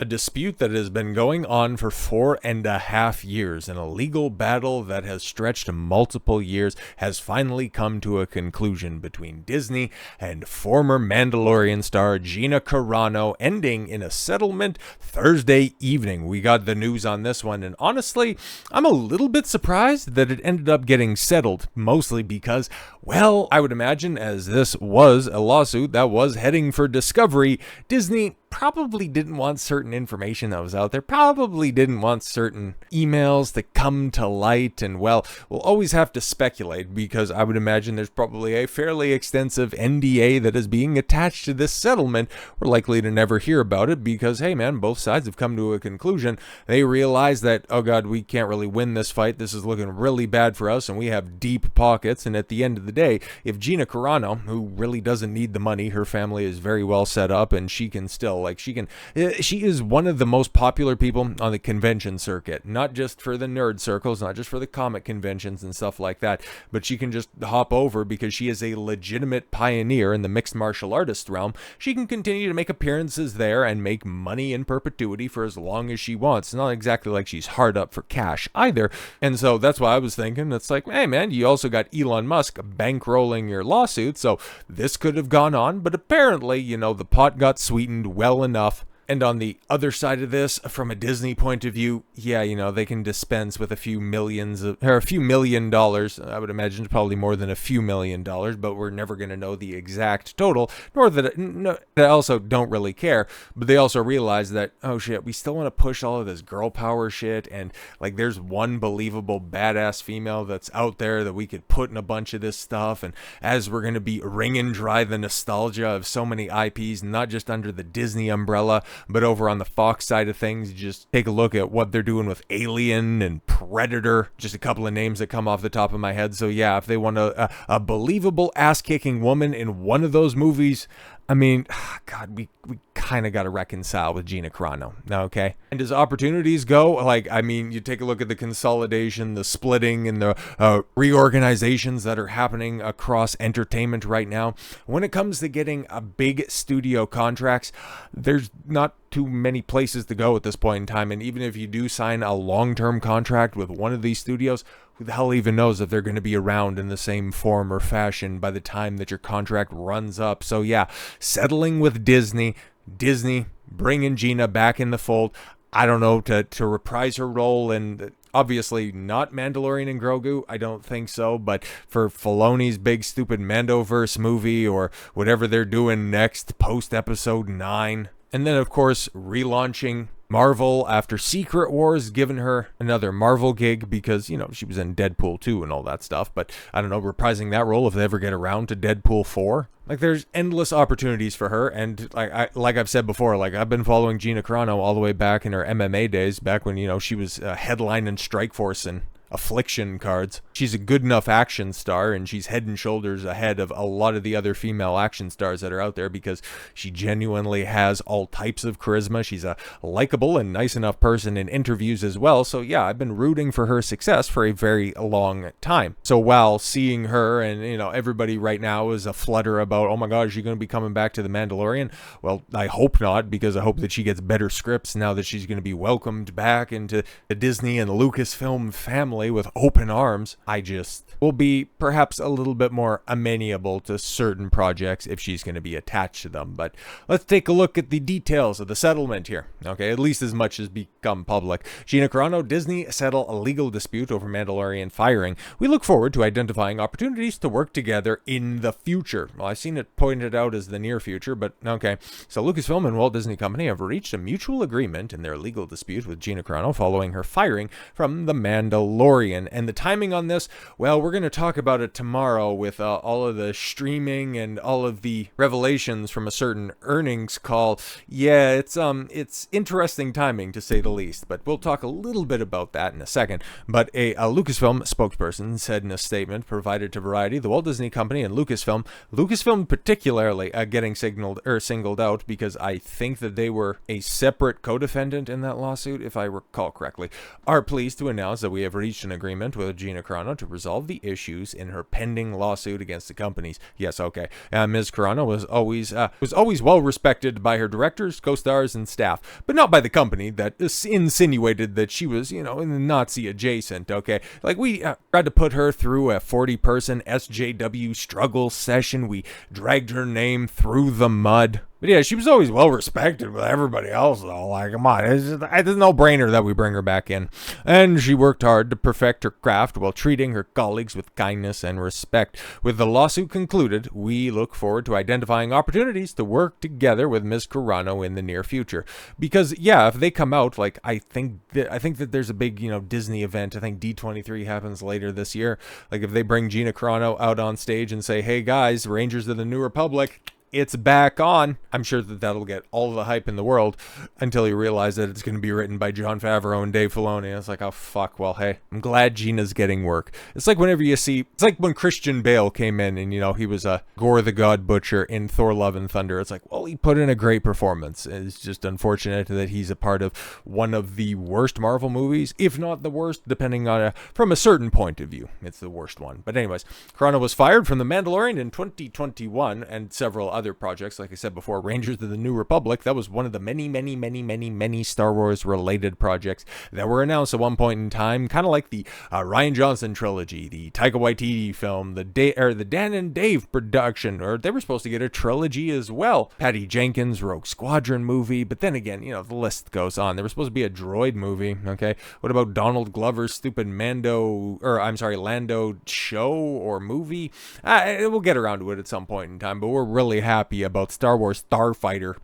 A dispute that has been going on for 4.5 years, and a legal battle that has stretched multiple years, has finally come to a conclusion between Disney and former Mandalorian star Gina Carano, ending in a settlement Thursday evening. We got the news on this one, and honestly, I'm a little bit surprised that it ended up getting settled, mostly because, well, I would imagine as this was a lawsuit that was heading for discovery, Disney probably didn't want certain information that was out there, probably didn't want certain emails to come to light, and well, we'll always have to speculate because I would imagine there's probably a fairly extensive NDA that is being attached to this settlement. We're likely to never hear about it because, hey man, both sides have come to a conclusion. They realize that, oh god, we can't really win this fight, this is looking really bad for us, and we have deep pockets, and at the end of the day, if Gina Carano, who really doesn't need the money, her family is very well set up, and she can still she is one of the most popular people on the convention circuit, not just for the nerd circles, not just for the comic conventions and stuff like that, but she can just hop over because she is a legitimate pioneer in the mixed martial artist realm. She can continue to make appearances there and make money in perpetuity for as long as she wants. It's not exactly like she's hard up for cash either. And so that's why I was thinking, it's like, hey man, you also got Elon Musk bankrolling your lawsuit, so this could have gone on, but apparently, the pot got sweetened well enough. And on the other side of this, from a Disney point of view, yeah, they can dispense with a few $1 million. I would imagine probably more than a few $1 million, but we're never going to know the exact total, nor that they also don't really care. But they also realize that, oh shit, we still want to push all of this girl power shit, and like there's one believable badass female that's out there that we could put in a bunch of this stuff, and as we're going to be wringing dry the nostalgia of so many IPs, not just under the Disney umbrella, but over on the Fox side of things, just take a look at what they're doing with Alien and Predator, just a couple of names that come off the top of my head. So yeah, if they want a believable ass-kicking woman in one of those movies, I mean, God, we kind of got to reconcile with Gina Carano, okay? And as opportunities go, you take a look at the consolidation, the splitting, and the reorganizations that are happening across entertainment right now. When it comes to getting a big studio contracts, there's not too many places to go at this point in time, and even if you do sign a long-term contract with one of these studios, who the hell even knows if they're going to be around in the same form or fashion by the time that your contract runs up. So yeah, settling with Disney bringing Gina back in the fold, I don't know, to reprise her role in, obviously not Mandalorian and Grogu, I don't think so, but for Filoni's big stupid Mandoverse movie or whatever they're doing next post episode 9. And then of course relaunching Marvel after Secret Wars, giving her another Marvel gig because, she was in Deadpool 2 and all that stuff, but I don't know, reprising that role if they ever get around to Deadpool 4. Like, there's endless opportunities for her, and like I've said before, I've been following Gina Carano all the way back in her MMA days, back when, she was headlining Strikeforce and Affliction cards. She's a good enough action star, and she's head and shoulders ahead of a lot of the other female action stars that are out there because she genuinely has all types of charisma. She's a likable and nice enough person in interviews as well. So yeah, I've been rooting for her success for a very long time. So while seeing her and, everybody right now is a flutter about, oh my god, is she going to be coming back to The Mandalorian? Well, I hope not, because I hope that she gets better scripts now that she's going to be welcomed back into the Disney and Lucasfilm family with open arms. I just will be perhaps a little bit more amenable to certain projects if she's going to be attached to them. But let's take a look at the details of the settlement here. Okay, at least as much as become public. Gina Carano, Disney settle a legal dispute over Mandalorian firing. We look forward to identifying opportunities to work together in the future. Well, I've seen it pointed out as the near future, but okay. So Lucasfilm and Walt Disney Company have reached a mutual agreement in their legal dispute with Gina Carano following her firing from The Mandalorian. And the timing on this, well, we're going to talk about it tomorrow with all of the streaming and all of the revelations from a certain earnings call. Yeah, it's interesting timing to say the least, but we'll talk a little bit about that in a second. But a Lucasfilm spokesperson said in a statement provided to Variety, the Walt Disney Company and Lucasfilm Lucasfilm particularly getting singled out because I think that they were a separate co-defendant in that lawsuit, if I recall correctly, are pleased to announce that we have reached an agreement with Gina Carano to resolve the issues in her pending lawsuit against the companies. Yes, okay. Ms. Carano was always well respected by her directors, co-stars, and staff, but not by the company that insinuated that she was, in the Nazi adjacent. Okay, like we tried to put her through a 40-person SJW struggle session. We dragged her name through the mud. But yeah, she was always well respected with everybody else, though. Like, come on, it's a no-brainer that we bring her back in. And she worked hard to perfect her craft while treating her colleagues with kindness and respect. With the lawsuit concluded, we look forward to identifying opportunities to work together with Ms. Carano in the near future. Because yeah, if they come out, like I think that there's a big Disney event. I think D23 happens later this year. Like if they bring Gina Carano out on stage and say, "Hey guys, Rangers of the New Republic, it's back on," I'm sure that that'll get all the hype in the world until you realize that it's going to be written by Jon Favreau and Dave Filoni. It's like, oh fuck, well hey, I'm glad Gina's getting work. It's like whenever you see, it's like when Christian Bale came in and he was a Gore the God Butcher in Thor Love and Thunder. It's like, well, he put in a great performance. It's just unfortunate that he's a part of one of the worst Marvel movies, if not the worst, depending on from a certain point of view. It's the worst one. But anyways, Carano was fired from The Mandalorian in 2021 and several other projects. Like I said before, Rangers of the New Republic, that was one of the many Star Wars related projects that were announced at one point in time, kind of like the Rian Johnson trilogy, the Taika Waititi film, the Dan and Dave production, or they were supposed to get a trilogy as well. Patty Jenkins' Rogue Squadron movie, but then again, the list goes on. There was supposed to be a droid movie, okay? What about Donald Glover's stupid Lando show or movie? We'll get around to it at some point in time, but we're really happy about Star Wars Starfighter.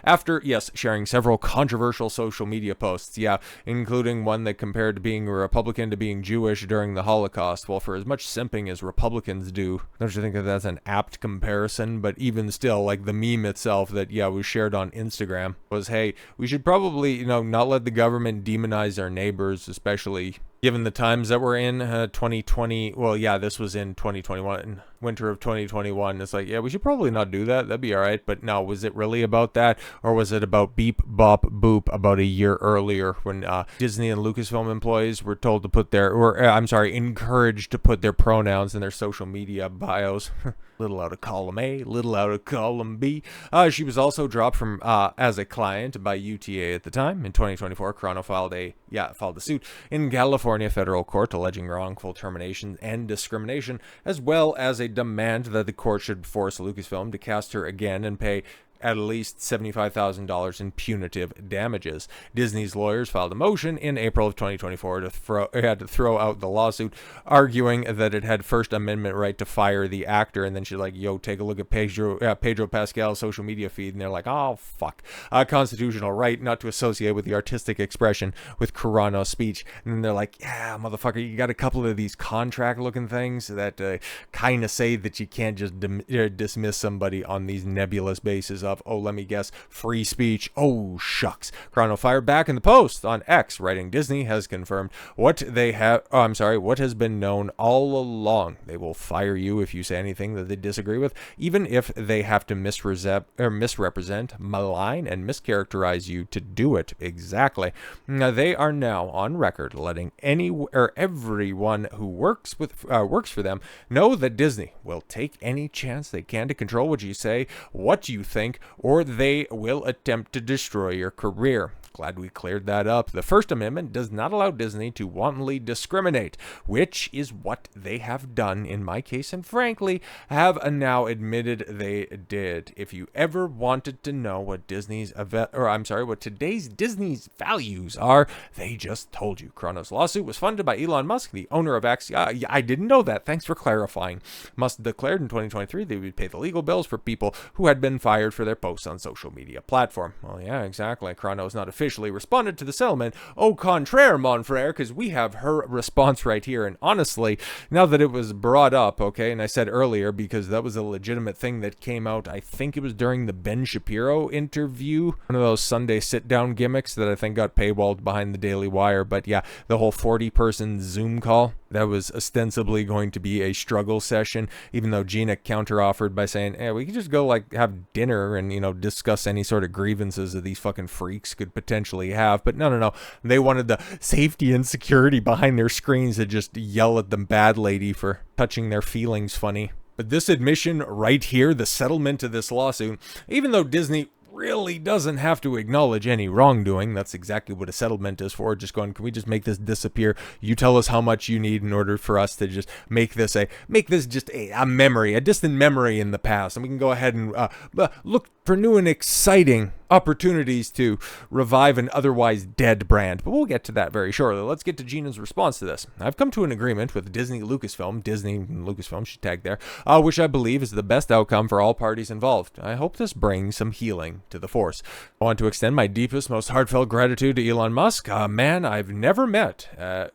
After, yes, sharing several controversial social media posts, including one that compared being a Republican to being Jewish during the Holocaust. Well, for as much simping as Republicans do, don't you think that that's an apt comparison? But even still, like the meme itself that, was shared on Instagram was, hey, we should probably, not let the government demonize our neighbors, especially given the times that we're in, 2020, well, yeah, this was in 2021, winter of 2021. It's like, yeah, we should probably not do that. That'd be all right. But no, was it really about that? Or was it about beep, bop, boop about a year earlier when Disney and Lucasfilm employees were told to put encouraged to put their pronouns in their social media bios? Little out of column A, little out of column B. She was also dropped from as a client by UTA at the time. In 2024, Carano filed a suit in California federal court alleging wrongful termination and discrimination, as well as a demand that the court should force Lucasfilm to cast her again and pay at least $75,000 in punitive damages. Disney's lawyers filed a motion in April of 2024 to throw out the lawsuit, arguing that it had First Amendment right to fire the actor. And then she's like, yo, take a look at Pedro Pascal's social media feed. And they're like, oh, fuck. Constitutional right not to associate with the artistic expression with Carano's speech. And then they're like, yeah, motherfucker, you got a couple of these contract-looking things that kind of say that you can't just dismiss somebody on these nebulous bases of, oh, let me guess, free speech. Oh, shucks. Carano fired back in the post on X, writing, Disney has confirmed what has been known all along. They will fire you if you say anything that they disagree with, even if they have to misrepresent, malign, and mischaracterize you to do it. Exactly. Now, they are now on record letting everyone who works for them know that Disney will take any chance they can to control what you say, what you think, or they will attempt to destroy your career. Glad we cleared that up. The First Amendment does not allow Disney to wantonly discriminate, which is what they have done in my case, and frankly, have now admitted they did. If you ever wanted to know what today's Disney's values are, they just told you. Carano's lawsuit was funded by Elon Musk, the owner of X. I didn't know that. Thanks for clarifying. Musk declared in 2023 they would pay the legal bills for people who had been fired for their posts on social media platform. Well, yeah, exactly. Carano is not officially responded to the settlement. Au contraire, mon frere, because we have her response right here. And honestly, now that it was brought up, okay, and I said earlier because that was a legitimate thing that came out, I think it was during the Ben Shapiro interview, one of those Sunday sit-down gimmicks that I think got paywalled behind the Daily Wire. But yeah, the whole 40-person Zoom call That was ostensibly going to be a struggle session, even though Gina counteroffered by saying, "Hey, we could just go like have dinner and, discuss any sort of grievances that these fucking freaks could potentially have." But no. They wanted the safety and security behind their screens to just yell at the bad lady for touching their feelings funny. But this admission right here, the settlement of this lawsuit, even though Disney really doesn't have to acknowledge any wrongdoing. That's exactly what a settlement is for. Just going, can we just make this disappear? You tell us how much you need in order for us to just make this just a memory, a distant memory in the past, and we can go ahead and look for new and exciting opportunities to revive an otherwise dead brand. But we'll get to that very shortly. Let's get to Gina's response to this. I've come to an agreement with Disney and Lucasfilm, she tagged there, which I believe is the best outcome for all parties involved. I hope this brings some healing to the Force. I want to extend my deepest, most heartfelt gratitude to Elon Musk, a man I've never met,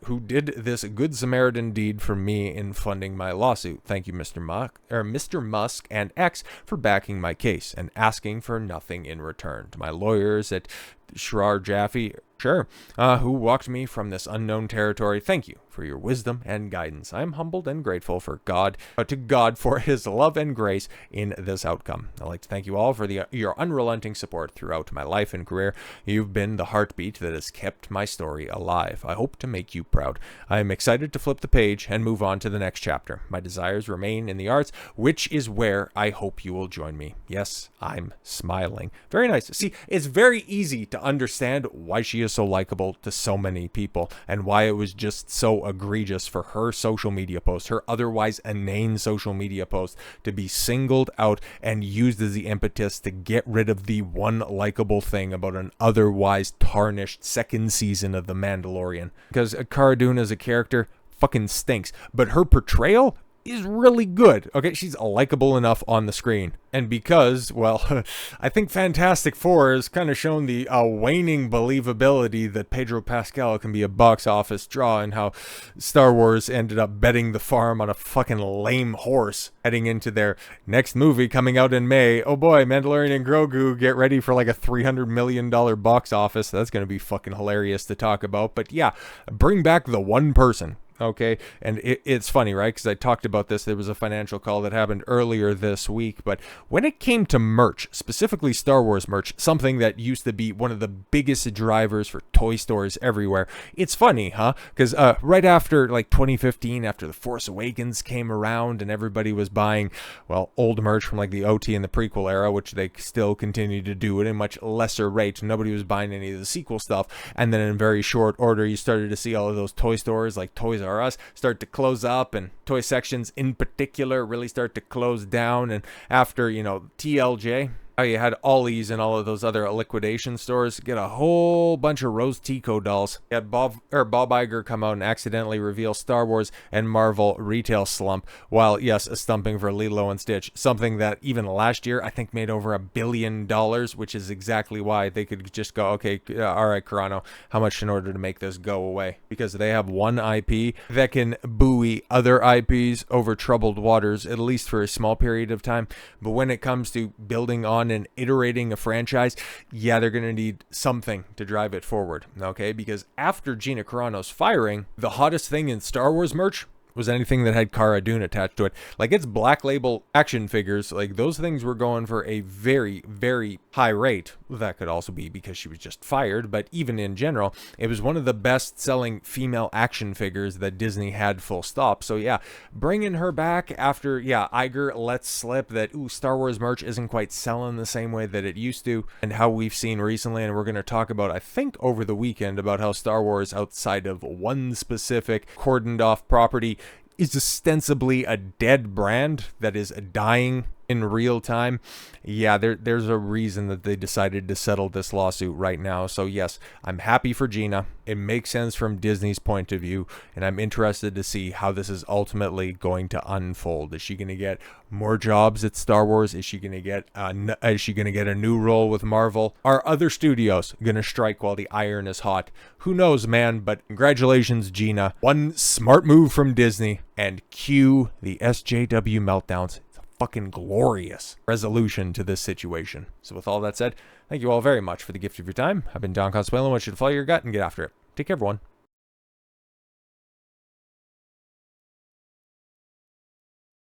who did this good Samaritan deed for me in funding my lawsuit. Thank you, Mr. Musk and X, for backing my case and asking for nothing in return. To my lawyers at Shrar Jaffe, who walked me from this unknown territory, thank you for your wisdom and guidance. I am humbled and grateful to God for his love and grace in this outcome. I'd like to thank you all for your unrelenting support throughout my life and career. You've been the heartbeat that has kept my story alive. I hope to make you proud. I am excited to flip the page and move on to the next chapter. My desires remain in the arts, which is where I hope you will join me. Yes, I'm smiling. Very nice. See, it's very easy to understand why she is so likable to so many people and why it was just so egregious for her social media post, her otherwise inane social media post, to be singled out and used as the impetus to get rid of the one likable thing about an otherwise tarnished second season of The Mandalorian. Because Cara Dune as a character fucking stinks, but her portrayal is really good. Okay, she's likable enough on the screen. And because, well, I think Fantastic Four has kind of shown the waning believability that Pedro Pascal can be a box office draw, and how Star Wars ended up betting the farm on a fucking lame horse heading into their next movie coming out in May. Oh boy, Mandalorian and Grogu, get ready for like a $300 million box office. That's going to be fucking hilarious to talk about. But yeah, bring back the one person. Okay, and it's funny, right? Because I talked about this. There was a financial call that happened earlier this week. But when it came to merch, specifically Star Wars merch, something that used to be one of the biggest drivers for toy stores everywhere, it's funny, huh? Because right after like 2015, after The Force Awakens came around and everybody was buying, well, old merch from like the OT and the prequel era, which they still continue to do at a much lesser rate. Nobody was buying any of the sequel stuff. And then in very short order, you started to see all of those toy stores like Toys R Us start to close up, and toy sections in particular really start to close down. And after, TLJ, how you had Ollie's and all of those other liquidation stores get a whole bunch of Rose Tico dolls. You had Bob Iger come out and accidentally reveal Star Wars and Marvel retail slump, while yes, a stumping for Lilo and Stitch, something that even last year I think made over $1 billion, which is exactly why they could just go, okay, all right, Carano, how much in order to make this go away? Because they have one IP that can buoy other IPs over troubled waters, at least for a small period of time. But when it comes to building on and iterating a franchise, yeah, they're going to need something to drive it forward, okay? Because after Gina Carano's firing, the hottest thing in Star Wars merch was anything that had Cara Dune attached to it. Like, it's Black Label action figures, like those things were going for a very, very high rate. That could also be because she was just fired, but even in general, it was one of the best selling female action figures that Disney had, full stop. So yeah, bringing her back after, Iger lets slip that, Star Wars merch isn't quite selling the same way that it used to, and how we've seen recently, and we're going to talk about, I think, over the weekend, about how Star Wars, outside of one specific cordoned off property, is ostensibly a dead brand that is dying in real time. Yeah, there's a reason that they decided to settle this lawsuit right now. So yes, I'm happy for Gina. It makes sense from Disney's point of view, and I'm interested to see how this is ultimately going to unfold. Is she going to get more jobs at Star Wars? Is she going to get a new role with Marvel? Are other studios going to strike while the iron is hot? Who knows, man? But congratulations, Gina. One smart move from Disney, and cue the SJW meltdowns. Fucking glorious resolution to this situation. So with all that said, thank you all very much for the gift of your time. I've been Don Consuelo. I want you to follow your gut and get after it. Take care, everyone.